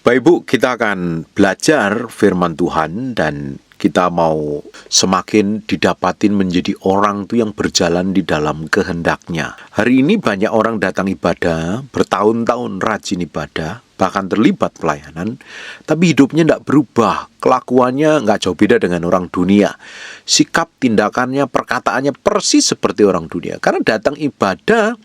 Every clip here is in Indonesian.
Bapak Ibu, kita akan belajar firman Tuhan dan kita mau semakin didapatin menjadi orang tuh yang berjalan di dalam kehendaknya. Hari ini banyak orang datang ibadah, bertahun-tahun rajin ibadah, bahkan terlibat pelayanan, tapi hidupnya tidak berubah, kelakuannya nggak jauh beda dengan orang dunia. Sikap, tindakannya, perkataannya persis seperti orang dunia. Karena datang ibadah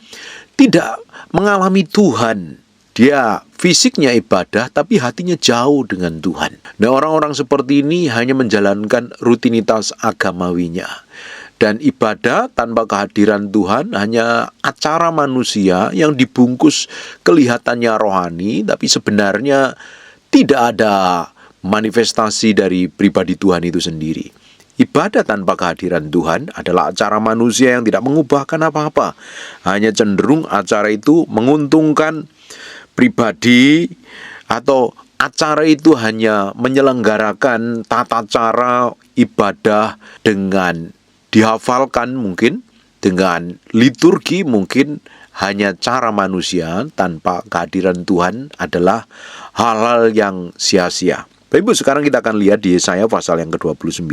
tidak mengalami Tuhan. Dia fisiknya ibadah, tapi hatinya jauh dengan Tuhan. Nah, orang-orang seperti ini hanya menjalankan rutinitas agamawinya. Dan ibadah tanpa kehadiran Tuhan hanya acara manusia yang dibungkus kelihatannya rohani, tapi sebenarnya tidak ada manifestasi dari pribadi Tuhan itu sendiri. Ibadah tanpa kehadiran Tuhan adalah acara manusia yang tidak mengubahkan apa-apa. Hanya cenderung acara itu menguntungkan pribadi, atau acara itu hanya menyelenggarakan tata cara ibadah dengan dihafalkan mungkin, dengan liturgi mungkin, hanya cara manusia tanpa kehadiran Tuhan adalah hal-hal yang sia-sia. Bapak Ibu, sekarang kita akan lihat di Yesaya pasal yang ke-29,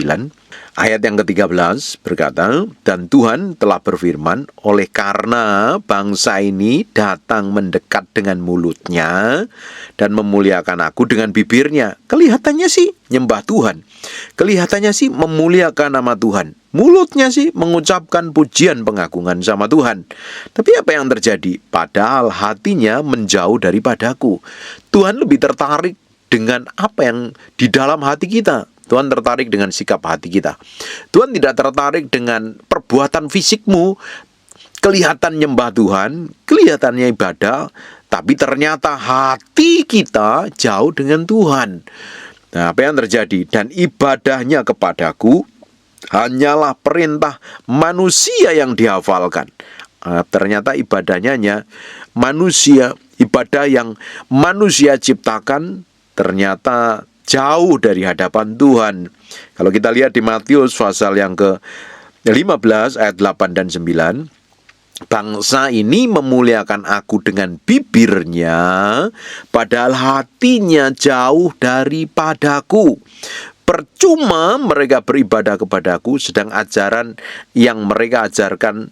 ayat yang ke-13 berkata, "Dan Tuhan telah berfirman, oleh karena bangsa ini datang mendekat dengan mulutnya dan memuliakan aku dengan bibirnya." Kelihatannya sih nyembah Tuhan, kelihatannya sih memuliakan nama Tuhan, mulutnya sih mengucapkan pujian pengagungan sama Tuhan. Tapi apa yang terjadi? Padahal hatinya menjauh daripadaku. Tuhan lebih tertarik dengan apa yang di dalam hati kita. Tuhan tertarik dengan sikap hati kita. Tuhan tidak tertarik dengan perbuatan fisikmu. Kelihatan nyembah Tuhan, kelihatannya ibadah, tapi ternyata hati kita jauh dengan Tuhan. Nah, apa yang terjadi? Dan ibadahnya kepadaku hanyalah perintah manusia yang dihafalkan. Ternyata ibadahnya hanya manusia, ibadah yang manusia ciptakan, ternyata jauh dari hadapan Tuhan. Kalau kita lihat di Matius pasal yang ke-15 ayat 8 dan 9, bangsa ini memuliakan aku dengan bibirnya, padahal hatinya jauh daripadaku. Percuma mereka beribadah kepadaku, sedang ajaran yang mereka ajarkan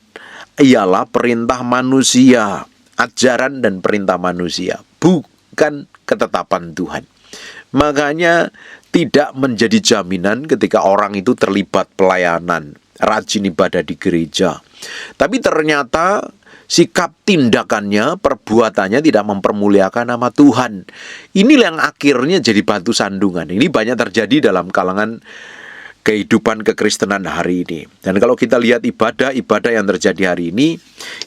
ialah perintah manusia. Ajaran dan perintah manusia, bukan ketetapan Tuhan. Makanya tidak menjadi jaminan ketika orang itu terlibat pelayanan, rajin ibadah di gereja, tapi ternyata sikap tindakannya, perbuatannya tidak mempermuliakan nama Tuhan. Inilah yang akhirnya jadi batu sandungan. Ini banyak terjadi dalam kalangan kehidupan kekristenan hari ini. Dan kalau kita lihat ibadah yang terjadi hari ini,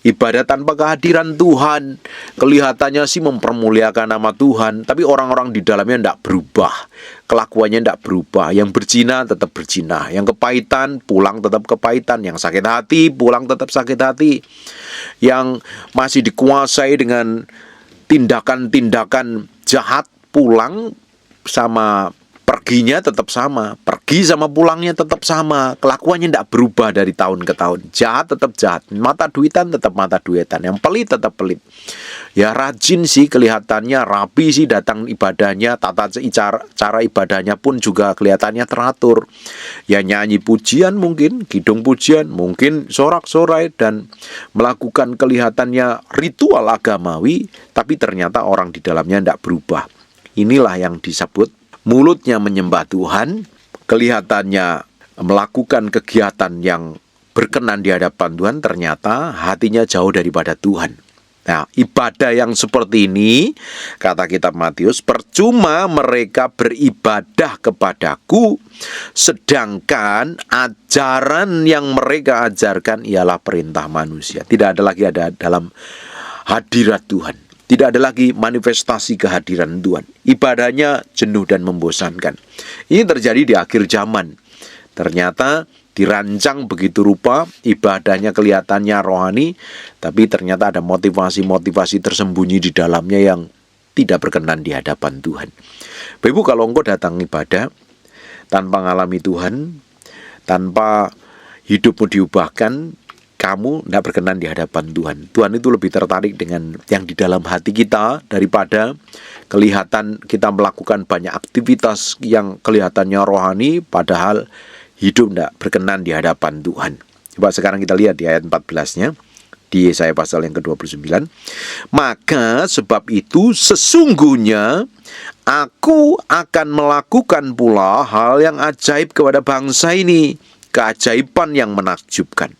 ibadah tanpa kehadiran Tuhan, kelihatannya sih mempermuliakan nama Tuhan, tapi orang-orang di dalamnya tidak berubah, kelakuannya tidak berubah. Yang berzina tetap berzina, yang kepahitan pulang tetap kepahitan, yang sakit hati pulang tetap sakit hati, yang masih dikuasai dengan tindakan-tindakan jahat pulang sama perginya tetap sama, pergi sama pulangnya tetap sama, kelakuannya tidak berubah dari tahun ke tahun. Jahat tetap jahat, mata duitan tetap mata duitan, yang pelit tetap pelit. Ya rajin sih kelihatannya, rapi sih datang ibadahnya, tata cara ibadahnya pun juga kelihatannya teratur. Ya nyanyi pujian mungkin, kidung pujian, mungkin sorak-sorai, dan melakukan kelihatannya ritual agamawi, tapi ternyata orang di dalamnya tidak berubah. Inilah yang disebut mulutnya menyembah Tuhan, kelihatannya melakukan kegiatan yang berkenan di hadapan Tuhan, ternyata hatinya jauh daripada Tuhan. Nah, ibadah yang seperti ini, kata kitab Matius, percuma mereka beribadah kepadaku, sedangkan ajaran yang mereka ajarkan ialah perintah manusia. Tidak ada lagi ada dalam hadirat Tuhan. Tidak ada lagi manifestasi kehadiran Tuhan. Ibadahnya jenuh dan membosankan. Ini terjadi di akhir zaman. Ternyata dirancang begitu rupa, ibadahnya kelihatannya rohani, tapi ternyata ada motivasi-motivasi tersembunyi di dalamnya yang tidak berkenan di hadapan Tuhan. Bapak Ibu, kalau engkau datang ibadah tanpa mengalami Tuhan, tanpa hidupmu diubahkan, kamu tidak berkenan di hadapan Tuhan. Tuhan itu lebih tertarik dengan yang di dalam hati kita daripada kelihatan kita melakukan banyak aktivitas yang kelihatannya rohani, padahal hidup tidak berkenan di hadapan Tuhan. Coba sekarang kita lihat di ayat 14-nya, di Yesaya pasal yang ke-29. Maka sebab itu sesungguhnya aku akan melakukan pula hal yang ajaib kepada bangsa ini, keajaiban yang menakjubkan.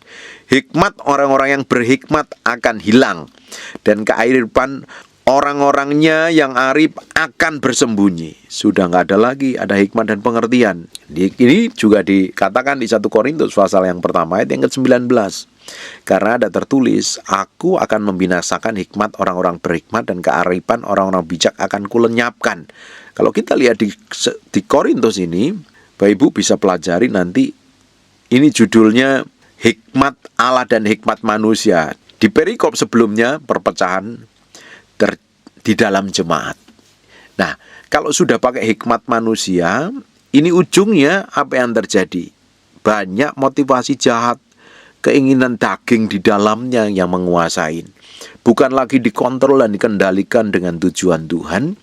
Hikmat orang-orang yang berhikmat akan hilang, dan kearifan orang-orangnya yang arif akan bersembunyi. Sudah nggak ada lagi, ada hikmat dan pengertian. Ini juga dikatakan di 1 Korintus pasal yang pertama ayat yang ke-19. Karena ada tertulis, aku akan membinasakan hikmat orang-orang berhikmat, dan kearifan orang-orang bijak akan kulenyapkan. Kalau kita lihat di Korintus ini, Bapak Ibu bisa pelajari nanti, ini judulnya hikmat Allah dan hikmat manusia. Di perikop sebelumnya, perpecahan di dalam jemaat. Nah, kalau sudah pakai hikmat manusia, ini ujungnya apa yang terjadi? Banyak motivasi jahat, keinginan daging di dalamnya yang menguasai. Bukan lagi dikontrol dan dikendalikan dengan tujuan Tuhan,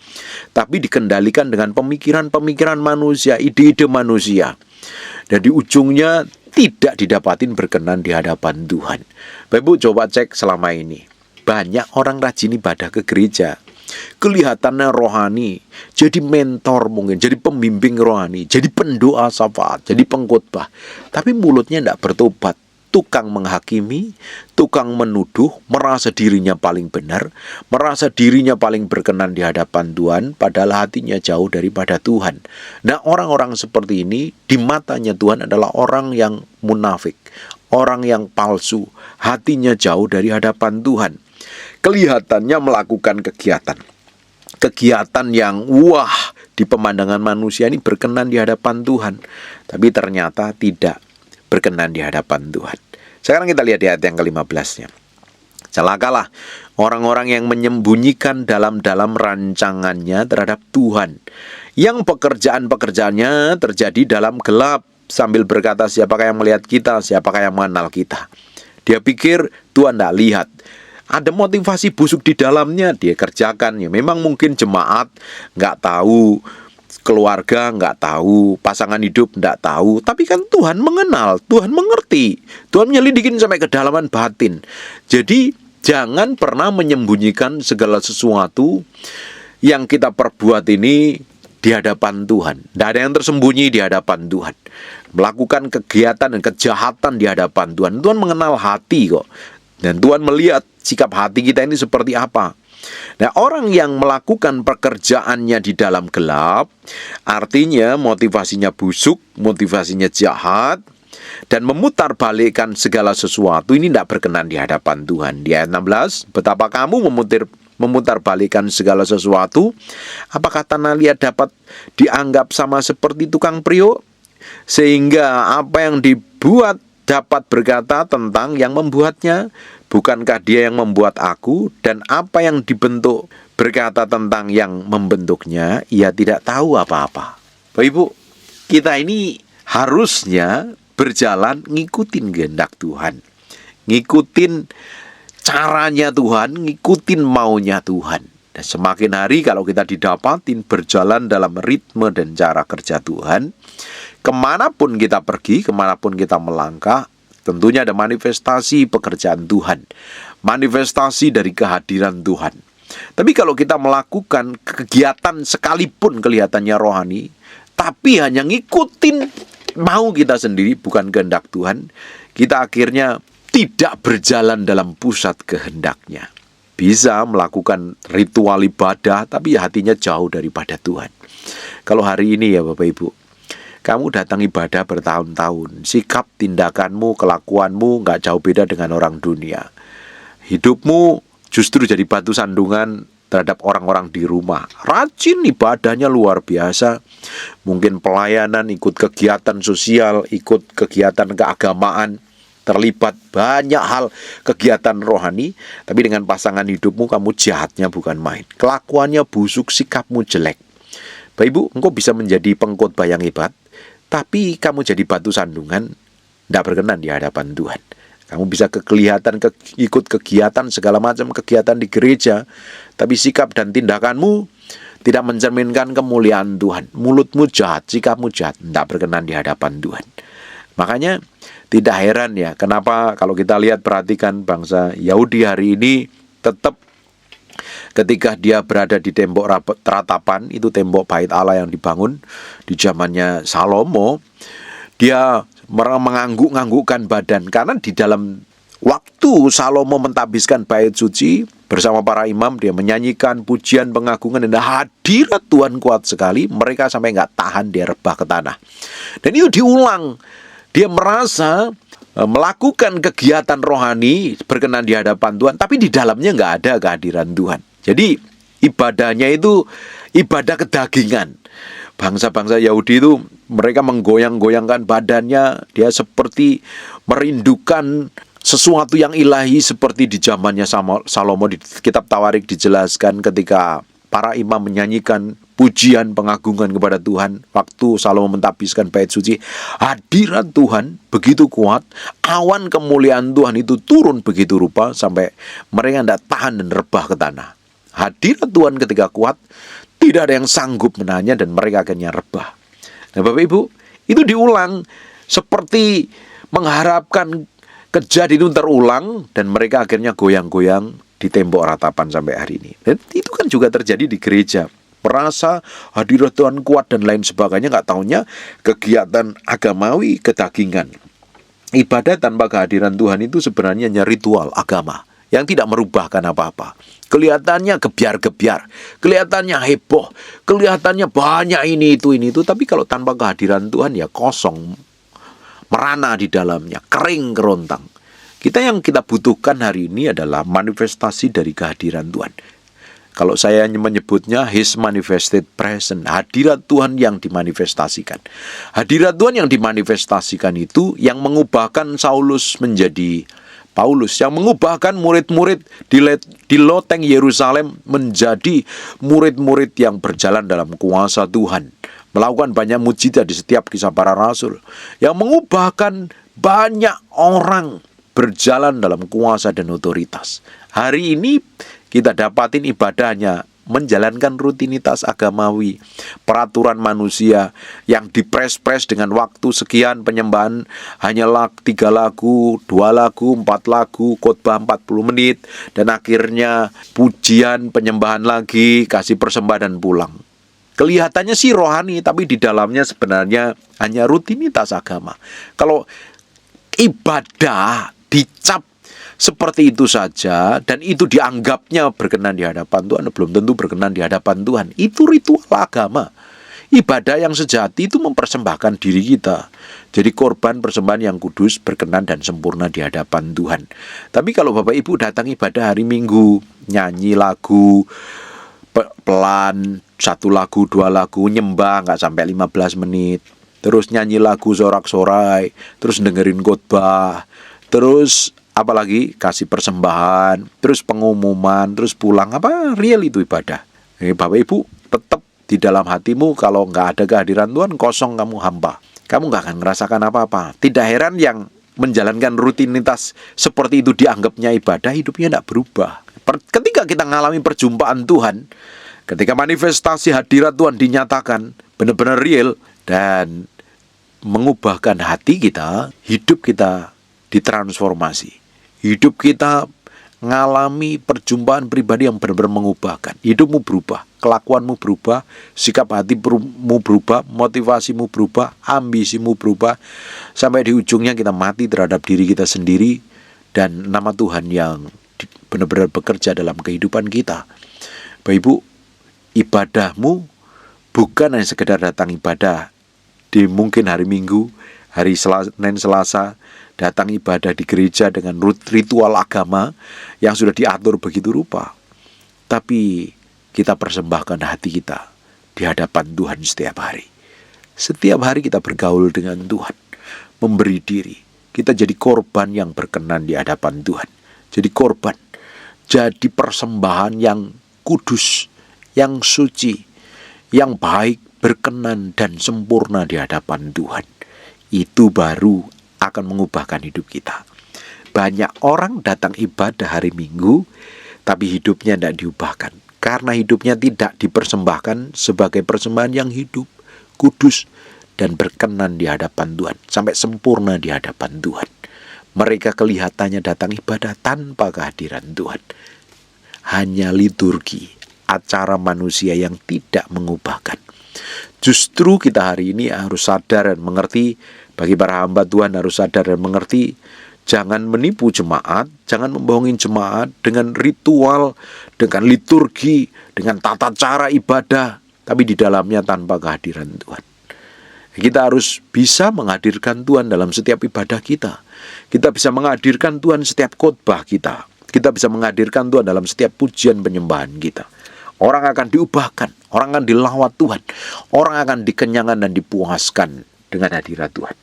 tapi dikendalikan dengan pemikiran-pemikiran manusia, ide-ide manusia. Dan di ujungnya tidak didapatin berkenan di hadapan Tuhan. Bapak Ibu coba cek selama ini. Banyak orang rajin ibadah ke gereja, kelihatannya rohani, jadi mentor mungkin, jadi pembimbing rohani, jadi pendoa syafaat, jadi pengkhotbah, tapi mulutnya tidak bertobat, tukang menghakimi, tukang menuduh, merasa dirinya paling benar, merasa dirinya paling berkenan di hadapan Tuhan, padahal hatinya jauh daripada Tuhan. Nah, orang-orang seperti ini di matanya Tuhan adalah orang yang munafik, orang yang palsu, hatinya jauh dari hadapan Tuhan. Kelihatannya melakukan kegiatan yang wah di pemandangan manusia ini berkenan di hadapan Tuhan, tapi ternyata tidak berkenan di hadapan Tuhan. Sekarang kita lihat di ayat yang ke-15-nya. Celakalah orang-orang yang menyembunyikan dalam-dalam rancangannya terhadap Tuhan, yang pekerjaan-pekerjaannya terjadi dalam gelap, sambil berkata, siapakah yang melihat kita, siapakah yang mengenal kita. Dia pikir Tuhan tidak lihat. Ada motivasi busuk di dalamnya, dia kerjakan. Ya, memang mungkin jemaat nggak tahu, keluarga nggak tahu, pasangan hidup nggak tahu, tapi kan Tuhan mengenal, Tuhan mengerti, Tuhan menyelidikin sampai kedalaman batin. Jadi jangan pernah menyembunyikan segala sesuatu yang kita perbuat ini di hadapan Tuhan. Tidak ada yang tersembunyi di hadapan Tuhan. Melakukan kegiatan dan kejahatan di hadapan Tuhan, Tuhan mengenal hati kok. Dan Tuhan melihat sikap hati kita ini seperti apa. Nah, orang yang melakukan pekerjaannya di dalam gelap, artinya motivasinya busuk, motivasinya jahat, dan memutarbalikkan segala sesuatu, ini tidak berkenan di hadapan Tuhan. Di ayat 16, betapa kamu memutarbalikkan segala sesuatu, apakah tanah liat dapat dianggap sama seperti tukang priok? Sehingga apa yang dibuat dapat berkata tentang yang membuatnya, bukankah dia yang membuat aku? Dan apa yang dibentuk berkata tentang yang membentuknya, ia tidak tahu apa-apa. Bapak Ibu, kita ini harusnya berjalan ngikutin kehendak Tuhan, ngikutin caranya Tuhan, ngikutin maunya Tuhan. Dan semakin hari kalau kita didapatin berjalan dalam ritme dan cara kerja Tuhan, kemanapun kita pergi, kemanapun kita melangkah, tentunya ada manifestasi pekerjaan Tuhan, manifestasi dari kehadiran Tuhan. Tapi kalau kita melakukan kegiatan sekalipun kelihatannya rohani, tapi hanya ngikutin mau kita sendiri, bukan kehendak Tuhan, kita akhirnya tidak berjalan dalam pusat kehendaknya. Bisa melakukan ritual ibadah, tapi hatinya jauh daripada Tuhan. Kalau hari ini ya Bapak Ibu, kamu datang ibadah bertahun-tahun, sikap, tindakanmu, kelakuanmu nggak jauh beda dengan orang dunia. Hidupmu justru jadi batu sandungan terhadap orang-orang di rumah. Rajin ibadahnya luar biasa. Mungkin pelayanan, ikut kegiatan sosial, ikut kegiatan keagamaan, terlibat banyak hal kegiatan rohani, tapi dengan pasangan hidupmu kamu jahatnya bukan main. Kelakuannya busuk, sikapmu jelek. Bapak Ibu, engkau bisa menjadi pengkhotbah yang hebat, tapi kamu jadi batu sandungan, tidak berkenan di hadapan Tuhan. Kamu bisa ikut kegiatan, segala macam kegiatan di gereja, tapi sikap dan tindakanmu tidak mencerminkan kemuliaan Tuhan. Mulutmu jahat, sikapmu jahat, tidak berkenan di hadapan Tuhan. Makanya tidak heran ya, kenapa kalau kita lihat, perhatikan bangsa Yahudi hari ini tetap ketika dia berada di tembok ratapan, itu tembok bait Allah yang dibangun di zamannya Salomo, dia mengangguk-anggukkan badan, karena di dalam waktu Salomo mentahbiskan bait suci bersama para imam, dia menyanyikan pujian pengagungan dan hadirat Tuhan kuat sekali, mereka sampai nggak tahan, dia rebah ke tanah. Dan itu diulang, dia merasa melakukan kegiatan rohani berkenan di hadapan Tuhan, tapi di dalamnya nggak ada kehadiran Tuhan. Jadi ibadahnya itu ibadah kedagingan. Bangsa-bangsa Yahudi itu mereka menggoyang-goyangkan badannya, dia seperti merindukan sesuatu yang ilahi, seperti di zamannya Salomo. Di kitab Tawarik dijelaskan ketika para imam menyanyikan pujian pengagungan kepada Tuhan waktu Salomo mentahbiskan bait suci, hadirat Tuhan begitu kuat, awan kemuliaan Tuhan itu turun begitu rupa sampai mereka tidak tahan dan rebah ke tanah. Hadirat Tuhan ketika kuat, tidak ada yang sanggup menahannya dan mereka akhirnya rebah. Nah, Bapak Ibu, itu diulang seperti mengharapkan kejadian itu terulang, dan mereka akhirnya goyang-goyang di tembok ratapan sampai hari ini. Dan itu kan juga terjadi di gereja. Merasa hadirat Tuhan kuat dan lain sebagainya, nggak taunya kegiatan agamawi kedagingan. Ibadah tanpa kehadiran Tuhan itu sebenarnya hanya ritual agama yang tidak merubahkan apa-apa. Kelihatannya gebyar-gebyar, kelihatannya heboh, kelihatannya banyak ini itu, tapi kalau tanpa kehadiran Tuhan ya kosong, merana di dalamnya, kering kerontang. Yang kita butuhkan hari ini adalah manifestasi dari kehadiran Tuhan. Kalau saya menyebutnya His manifested presence, hadirat Tuhan yang dimanifestasikan. Hadirat Tuhan yang dimanifestasikan itu yang mengubahkan Saulus menjadi Paulus, yang mengubahkan murid-murid di loteng Yerusalem menjadi murid-murid yang berjalan dalam kuasa Tuhan, melakukan banyak mujizat di setiap kisah para rasul, yang mengubahkan banyak orang berjalan dalam kuasa dan otoritas. Hari ini kita dapatin ibadahnya menjalankan rutinitas agamawi, peraturan manusia yang dipres-pres dengan waktu sekian, penyembahan hanya 3 lagu, 2 lagu, 4 lagu, khotbah 40 menit, dan akhirnya pujian, penyembahan lagi, kasih persembahan dan pulang. Kelihatannya sih rohani, tapi di dalamnya sebenarnya hanya rutinitas agama. Kalau ibadah dicap seperti itu saja, dan itu dianggapnya berkenan di hadapan Tuhan, belum tentu berkenan di hadapan Tuhan. Itu ritual agama. Ibadah yang sejati itu mempersembahkan diri kita jadi korban persembahan yang kudus, berkenan dan sempurna di hadapan Tuhan. Tapi kalau Bapak Ibu datang ibadah hari Minggu, nyanyi lagu pelan, 1 lagu, 2 lagu, nyembah nggak sampai 15 menit, terus nyanyi lagu sorak-sorai, terus dengerin khotbah, terus apalagi kasih persembahan, terus pengumuman, terus pulang, apa real itu ibadah? Bapak Ibu, tetap di dalam hatimu kalau nggak ada kehadiran Tuhan, kosong, kamu hampa. Kamu nggak akan merasakan apa-apa. Tidak heran yang menjalankan rutinitas seperti itu dianggapnya ibadah, hidupnya tidak berubah. Ketika kita mengalami perjumpaan Tuhan, ketika manifestasi hadirat Tuhan dinyatakan benar-benar real dan mengubahkan hati kita, hidup kita ditransformasi. Hidup kita mengalami perjumpaan pribadi yang benar-benar mengubahkan. Hidupmu berubah, kelakuanmu berubah, sikap hatimu berubah, motivasimu berubah, ambisimu berubah, sampai di ujungnya kita mati terhadap diri kita sendiri dan nama Tuhan yang benar-benar bekerja dalam kehidupan kita. Bapak Ibu, ibadahmu bukan hanya sekedar datang ibadah di mungkin hari Minggu, hari Senin, Selasa, datang ibadah di gereja dengan ritual agama yang sudah diatur begitu rupa. Tapi kita persembahkan hati kita di hadapan Tuhan setiap hari. Setiap hari kita bergaul dengan Tuhan, memberi diri. Kita jadi korban yang berkenan di hadapan Tuhan. Jadi korban, jadi persembahan yang kudus, yang suci, yang baik, berkenan dan sempurna di hadapan Tuhan. Itu baru akan mengubahkan hidup kita. banyak orang datang ibadah hari Minggu, tapi hidupnya tidak diubahkan. Karena hidupnya tidak dipersembahkan sebagai persembahan yang hidup, kudus, dan berkenan di hadapan Tuhan. Sampai sempurna di hadapan Tuhan. Mereka kelihatannya datang ibadah tanpa kehadiran Tuhan. Hanya liturgi, acara manusia yang tidak mengubahkan. Justru kita hari ini harus sadar dan mengerti, bagi para hamba Tuhan harus sadar dan mengerti, jangan menipu jemaat, jangan membohongi jemaat dengan ritual, dengan liturgi, dengan tata cara ibadah, tapi di dalamnya tanpa kehadiran Tuhan. Kita harus bisa menghadirkan Tuhan dalam setiap ibadah kita. Kita bisa menghadirkan Tuhan setiap khotbah kita. Kita bisa menghadirkan Tuhan dalam setiap pujian penyembahan kita. Orang akan diubahkan, orang akan dilawat Tuhan, orang akan dikenyangkan dan dipuaskan dengan hadirat Tuhan.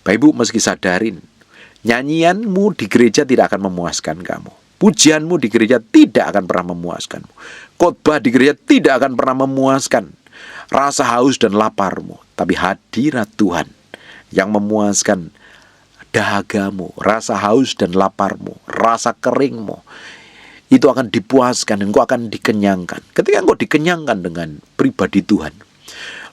Bapak Ibu, meski sadarin, nyanyianmu di gereja tidak akan memuaskan kamu. Pujianmu di gereja tidak akan pernah memuaskanmu. Khotbah di gereja tidak akan pernah memuaskan rasa haus dan laparmu. Tapi hadirat Tuhan yang memuaskan dahagamu, rasa haus dan laparmu, rasa keringmu, itu akan dipuaskan dan engkau akan dikenyangkan. Ketika engkau dikenyangkan dengan pribadi Tuhan,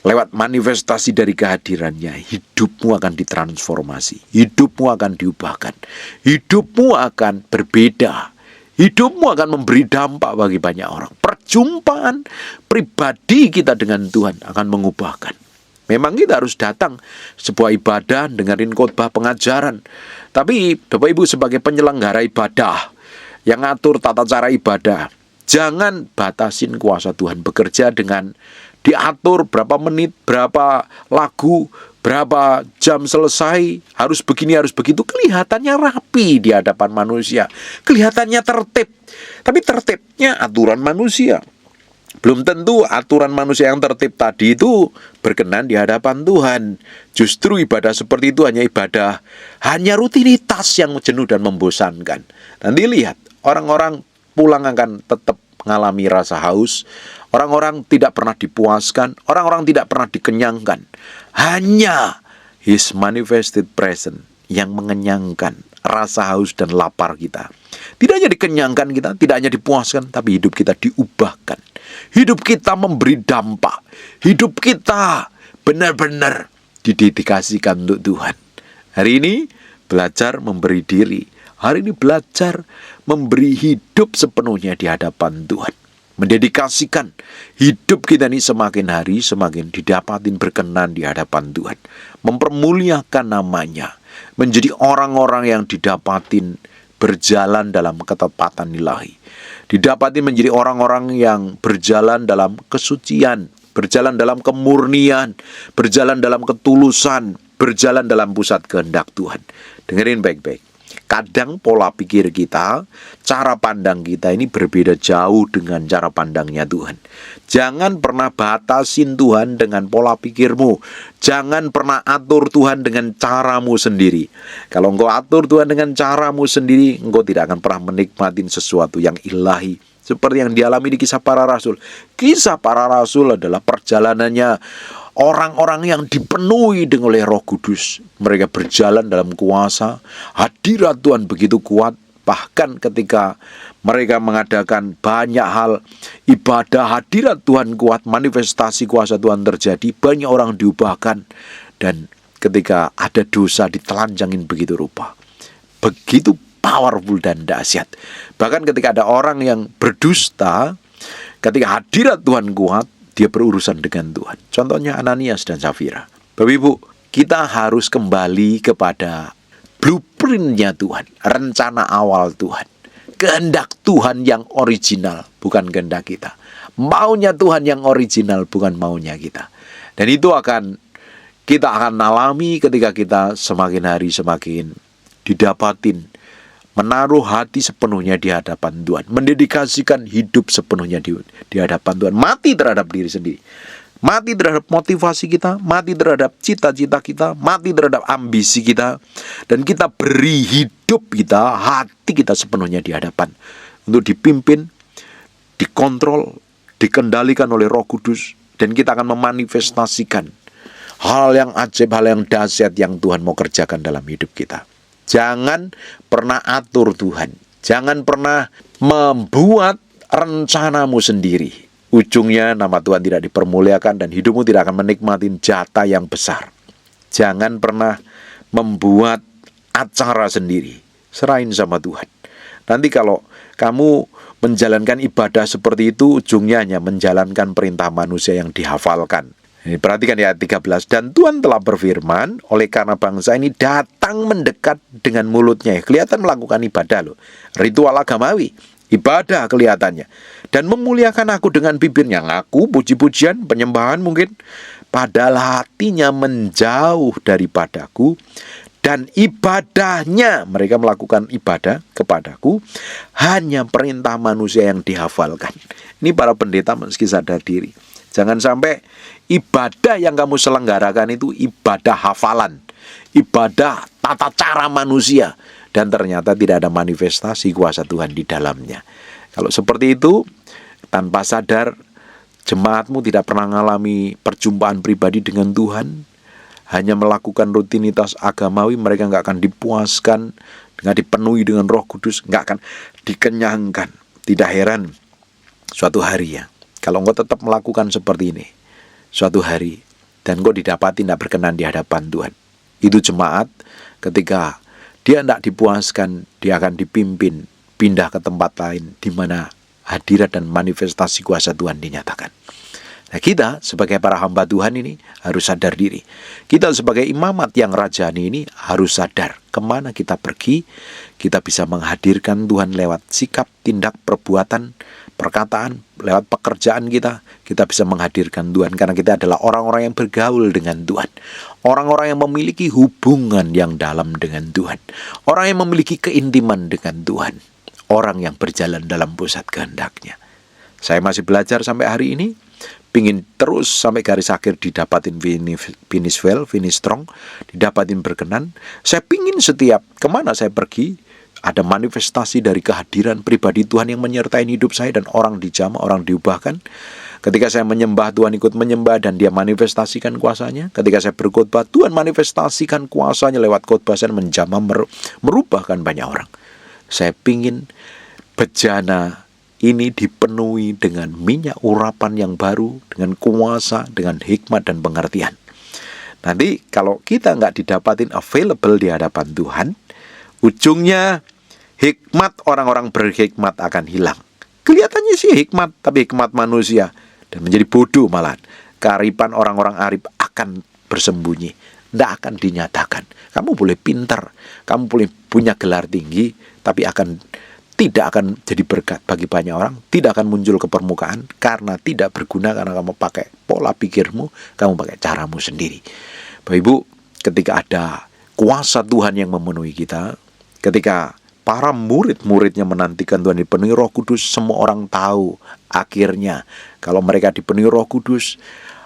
lewat manifestasi dari kehadirannya, hidupmu akan ditransformasi, hidupmu akan diubahkan, hidupmu akan berbeda, hidupmu akan memberi dampak bagi banyak orang. Perjumpaan pribadi kita dengan Tuhan akan mengubahkan. Memang kita harus datang sebuah ibadah, dengerin khotbah pengajaran. Tapi Bapak Ibu sebagai penyelenggara ibadah, yang ngatur tata cara ibadah, jangan batasin kuasa Tuhan bekerja dengan diatur berapa menit, berapa lagu, berapa jam selesai, harus begini, harus begitu. Kelihatannya rapi di hadapan manusia, kelihatannya tertib, tapi tertibnya aturan manusia. Belum tentu aturan manusia yang tertib tadi itu berkenan di hadapan Tuhan. Justru ibadah seperti itu hanya ibadah, hanya rutinitas yang jenuh dan membosankan. Nanti lihat, orang-orang pulang akan tetap mengalami rasa haus. Orang-orang tidak pernah dipuaskan, orang-orang tidak pernah dikenyangkan. Hanya His manifested presence yang mengenyangkan rasa haus dan lapar kita. Tidak hanya dikenyangkan kita, tidak hanya dipuaskan, tapi hidup kita diubahkan. Hidup kita memberi dampak. Hidup kita benar-benar didedikasikan untuk Tuhan. Hari ini belajar memberi diri. Hari ini belajar memberi hidup sepenuhnya di hadapan Tuhan. Mendedikasikan hidup kita ini semakin hari semakin didapatin berkenan di hadapan Tuhan. Mempermuliakan namanya. Menjadi orang-orang yang didapatin berjalan dalam ketepatan ilahi. Didapatin menjadi orang-orang yang berjalan dalam kesucian, berjalan dalam kemurnian, berjalan dalam ketulusan, berjalan dalam pusat kehendak Tuhan. Dengerin baik-baik. Kadang pola pikir kita, cara pandang kita ini berbeda jauh dengan cara pandangnya Tuhan. Jangan pernah batasin Tuhan dengan pola pikirmu. Jangan pernah atur Tuhan dengan caramu sendiri. Kalau engkau atur Tuhan dengan caramu sendiri, engkau tidak akan pernah menikmati sesuatu yang ilahi. Seperti yang dialami di kisah para rasul. Kisah para rasul adalah perjalanannya orang-orang yang dipenuhi dengan oleh Roh Kudus. Mereka berjalan dalam kuasa, hadirat Tuhan begitu kuat. Bahkan ketika mereka mengadakan banyak hal ibadah, hadirat Tuhan kuat, manifestasi kuasa Tuhan terjadi, banyak orang diubahkan. Dan ketika ada dosa ditelanjangin begitu rupa. Begitu powerful dan dahsyat. Bahkan ketika ada orang yang berdusta, ketika hadirat Tuhan kuat, dia berurusan dengan Tuhan. Contohnya Ananias dan Safira. Bapak Ibu, kita harus kembali kepada blueprint-nya Tuhan, rencana awal Tuhan, kehendak Tuhan yang original, bukan kehendak kita. Maunya Tuhan yang original, bukan maunya kita. Dan itu kita akan alami ketika kita semakin hari semakin didapatin menaruh hati sepenuhnya di hadapan Tuhan, mendedikasikan hidup sepenuhnya di hadapan Tuhan, mati terhadap diri sendiri, mati terhadap motivasi kita, mati terhadap cita-cita kita, mati terhadap ambisi kita, dan kita beri hidup kita, hati kita sepenuhnya di hadapan untuk dipimpin, dikontrol, dikendalikan oleh Roh Kudus, dan kita akan memanifestasikan hal yang ajaib, hal yang dahsyat yang Tuhan mau kerjakan dalam hidup kita. Jangan pernah atur Tuhan. Jangan pernah membuat rencanamu sendiri. Ujungnya nama Tuhan tidak dipermuliakan dan hidupmu tidak akan menikmati jatah yang besar. Jangan pernah membuat acara sendiri. Serahin sama Tuhan. Nanti kalau kamu menjalankan ibadah seperti itu, ujungnya hanya menjalankan perintah manusia yang dihafalkan. Perhatikan ya ayat 13. Dan Tuhan telah berfirman, oleh karena bangsa ini datang mendekat dengan mulutnya. Kelihatan melakukan ibadah loh. Ritual agamawi. Ibadah kelihatannya. Dan memuliakan aku dengan bibirnya. Ngaku, puji-pujian, penyembahan mungkin. Padahal hatinya menjauh daripadaku. Dan ibadahnya, mereka melakukan ibadah kepadaku, hanya perintah manusia yang dihafalkan. Ini para pendeta meski sadar diri. Jangan sampai ibadah yang kamu selenggarakan itu ibadah hafalan, ibadah tata cara manusia, dan ternyata tidak ada manifestasi kuasa Tuhan di dalamnya. Kalau seperti itu, tanpa sadar, jemaatmu tidak pernah mengalami perjumpaan pribadi dengan Tuhan, hanya melakukan rutinitas agamawi, mereka nggak akan dipuaskan, nggak dipenuhi dengan Roh Kudus, nggak akan dikenyangkan. Tidak heran, suatu hari ya, kalau engkau tetap melakukan seperti ini, suatu hari, dan engkau didapati tidak berkenan di hadapan Tuhan. Itu jemaat, ketika dia tidak dipuaskan, dia akan dipimpin, pindah ke tempat lain, di mana hadirat dan manifestasi kuasa Tuhan dinyatakan. Nah, kita sebagai para hamba Tuhan ini harus sadar diri. Kita sebagai imamat yang rajani ini harus sadar kemana kita pergi. Kita bisa menghadirkan Tuhan lewat sikap, tindak, perbuatan, perkataan, lewat pekerjaan kita. Kita bisa menghadirkan Tuhan karena kita adalah orang-orang yang bergaul dengan Tuhan. Orang-orang yang memiliki hubungan yang dalam dengan Tuhan. Orang yang memiliki keintiman dengan Tuhan. Orang yang berjalan dalam pusat kehendak-Nya. Saya masih belajar sampai hari ini. Pingin terus sampai garis akhir didapatin finish well, finish strong, didapatin berkenan. Saya pingin setiap kemana saya pergi ada manifestasi dari kehadiran pribadi Tuhan yang menyertai hidup saya, dan orang dijamah, orang diubahkan. Ketika saya menyembah, Tuhan ikut menyembah dan Dia manifestasikan kuasanya. Ketika saya berkhotbah, Tuhan manifestasikan kuasanya lewat khotbah saya, menjamah, merubahkan banyak orang. Saya pingin bejana ini dipenuhi dengan minyak urapan yang baru, dengan kuasa, dengan hikmat dan pengertian. Nanti kalau kita nggak didapatin available di hadapan Tuhan, ujungnya hikmat orang-orang berhikmat akan hilang. Kelihatannya sih hikmat, tapi hikmat manusia, dan menjadi bodoh malahan. Kearifan orang-orang arif akan bersembunyi, tidak akan dinyatakan. Kamu boleh pintar, kamu boleh punya gelar tinggi, tapi tidak akan jadi berkat bagi banyak orang, tidak akan muncul ke permukaan karena tidak berguna, karena kamu pakai pola pikirmu, kamu pakai caramu sendiri. Bapak Ibu, ketika ada kuasa Tuhan yang memenuhi kita, ketika para murid-muridnya menantikan Tuhan dipenuhi Roh Kudus, semua orang tahu akhirnya kalau mereka dipenuhi Roh Kudus,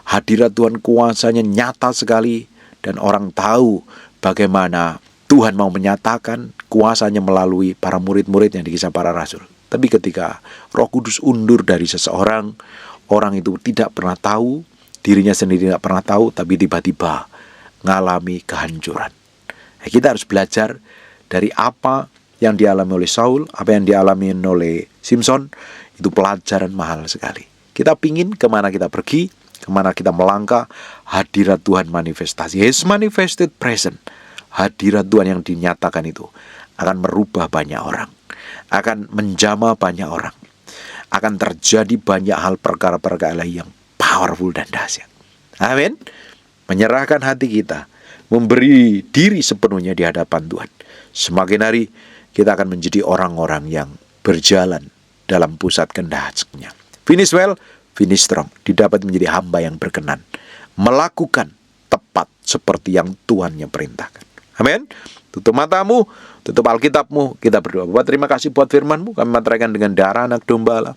hadirat Tuhan kuasanya nyata sekali, dan orang tahu bagaimana Tuhan mau menyatakan kuasanya melalui para murid-murid yang di Kisah Para Rasul. Tapi ketika Roh Kudus undur dari seseorang, orang itu tidak pernah tahu, dirinya sendiri tidak pernah tahu, tapi tiba-tiba mengalami kehancuran. Nah, kita harus belajar dari apa yang dialami oleh Saul, apa yang dialami oleh Simson. Itu pelajaran mahal sekali. Kita pingin kemana kita pergi, kemana kita melangkah, hadirat Tuhan manifestasi. His manifested present. Hadirat Tuhan yang dinyatakan itu akan merubah banyak orang, akan menjamah banyak orang, akan terjadi banyak hal perkara-perkara yang powerful dan dahsyat. Amin. Menyerahkan hati kita, memberi diri sepenuhnya di hadapan Tuhan. Semakin hari kita akan menjadi orang-orang yang berjalan dalam pusat kehendak-Nya. Finish well, finish strong. Didapat menjadi hamba yang berkenan, melakukan tepat seperti yang Tuhan yang perintahkan. Amin. Tutup matamu, tutup Alkitabmu, kita berdoa. Bapak, terima kasih buat firman-Mu. Kami materaikan dengan darah anak domba Allah.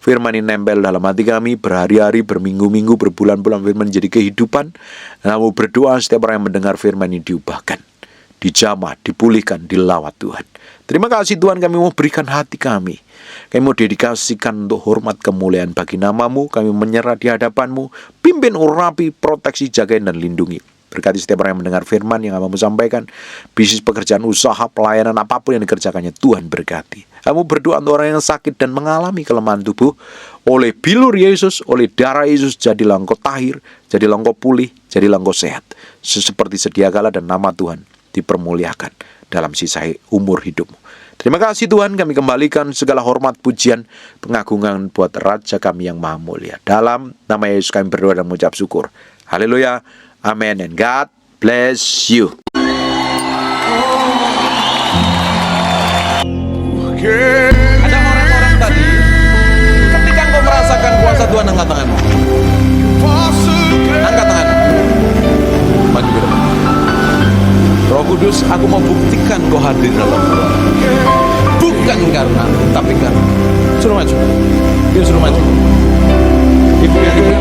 Firman ini nempel dalam hati kami berhari-hari, berminggu-minggu, berbulan-bulan. Firman jadi kehidupan. Kami berdoa setiap orang yang mendengar firman ini diubahkan, dijamah, dipulihkan, dilawat Tuhan. Terima kasih Tuhan, kami mau berikan hati kami. Kami mau dedikasikan untuk hormat kemuliaan bagi nama-Mu. Kami menyerah di hadapan-Mu. Pimpin, urapi, proteksi, jagain, dan lindungi. Berkati setiap orang yang mendengar firman yang hamba-Mu sampaikan. Bisnis, pekerjaan, usaha, pelayanan, apapun yang dikerjakannya, Tuhan berkati. Kamu berdoa untuk orang yang sakit dan mengalami kelemahan tubuh. Oleh bilur Yesus, oleh darah Yesus, jadilah engkau tahir, jadilah engkau pulih, jadilah engkau sehat. Seperti sedia kala, dan nama Tuhan dipermuliakan dalam sisa umur hidupmu. Terima kasih Tuhan, kami kembalikan segala hormat, pujian, pengagungan buat Raja kami yang maha mulia. Dalam nama Yesus kami berdoa dan mengucap syukur. Haleluya, amen, and God bless you. Ada orang-orang tadi, ketika engkau merasakan kuasa Tuhan, angkat tanganmu. Angkat tanganmu. Maju ke depan. Roh Kudus, aku mau buktikan kau hadir dalam Tuhan. Bukan karena, tapi karena. Suruh maju. Dia suruh maju. Ibu yang ibu.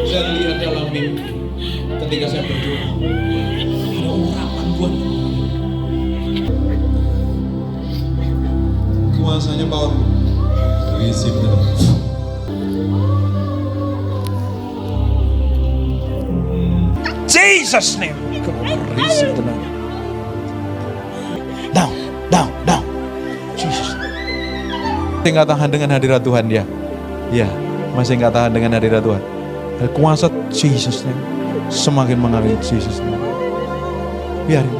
Saya lihat dalam mimpi ketika saya berdoa, ada urapan buat kuasanya power. Receive that. Jesus name. Receive that. Down. Jesus. Masih nggak tahan dengan hadirat Tuhan ya? Ya, masih nggak tahan dengan hadirat Tuhan. Kuasa Jesus name semakin mengalir Jesus name. Biarin.